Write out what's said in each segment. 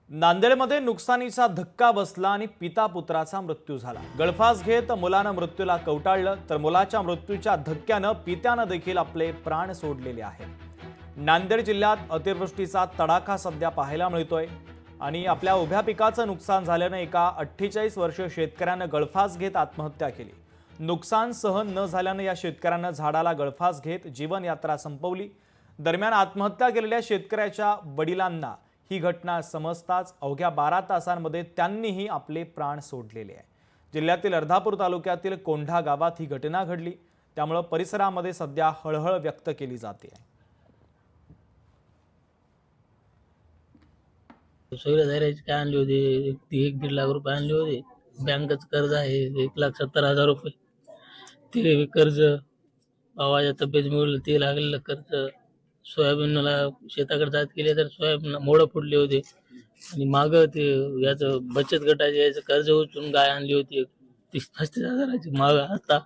नांदेडमध्ये नुकसानीचा धक्का बसला आणि पिता पुत्राचा मृत्यू झाला। गळफास घेत मुलानं मृत्यूला कवटाळलं तर मुलाच्या मृत्यूच्या धक्क्यानं पित्यानं देखील आपले प्राण सोडलेले आहेत। नांदेड जिल्ह्यात अतिवृष्टीचा तडाखा सध्या पाहायला मिळतोय आणि आपल्या उभ्या पिकाचं नुकसान झाल्यानं एका 48 वर्षीय शेतकऱ्यानं गळफास घेत आत्महत्या केली। नुकसान सहन न झाल्यानं या शेतकऱ्यानं झाडाला गळफास घेत जीवन यात्रा संपवली। दरम्यान आत्महत्या केलेल्या शेतकऱ्याच्या वडिलांना ही घटना समजताच अवघ्या 12 तासांमध्ये त्यांनीही आपले प्राण सोडलेले आहे। जिल्ह्यातील अर्धापूर तालुक्यातील कोंढा गावात ही घटना घडली, त्यामुळे परिसरामध्ये सध्या हळहळ व्यक्त केली जाते। सोयीदाराची काय आणली होती, 1-1.5 लाख रुपये आणले होते। बँकेचं कर्ज आहे 1,70,000 रुपये। ते कर्ज भावाच्या तब्येतीमुळे ते लागलेलं कर्ज, सोयाबीनला शेताकडे जात गेले तर सोयाबीन मोड फुटले होते आणि माग ते याचं बचत गटाचे याचं कर्ज उचलून गाय आणली होती 30-35 माग। आता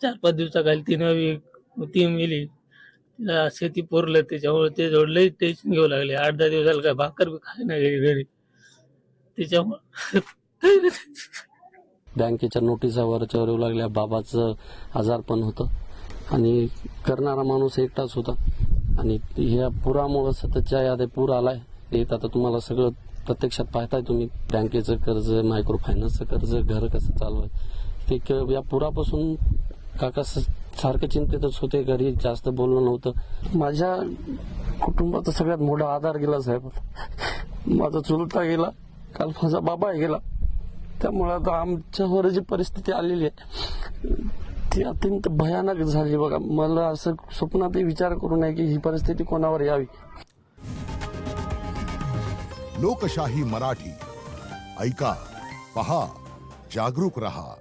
4-5 दिवसाखाली ती मेली, तिला शेती पुरलं त्याच्यामुळे ते जोडलंही टेन्शन घेऊ लागले। 8-10 दिवसाला काय भाकर बी खाय ना घरी त्याच्यामुळे बँकेच्या नोटिसा वरच्यावर येऊ लागल्या। बाबाचं आजारपण होतं आणि करणारा माणूस एकटाच होता आणि ह्या पुरामुळे सततच्या यादी पूर आलाय। येत आता तुम्हाला सगळं प्रत्यक्षात पाहताय तुम्ही, बँकेचं कर्ज, मायक्रो फायनान्सचं कर्ज, घर कसं चालू आहे ते। या पुरापासून काका सारखं चिंतितच होते, घरी जास्त बोलणं नव्हतं। माझ्या कुटुंबाचा सगळ्यात मोठा आधार गेला साहेब। माझा चुलता गेला, काल माझा बाबा गेला, त्यामुळे आता आमच्यावर जी परिस्थिती आलेली आहे ती अत्यंत भयानक झाली। बघा, मला असं स्वप्नातही विचार करू नये की ही परिस्थिती कोणावर यावी। लोकशाही मराठी ऐका, पहा, जागरूक रहा।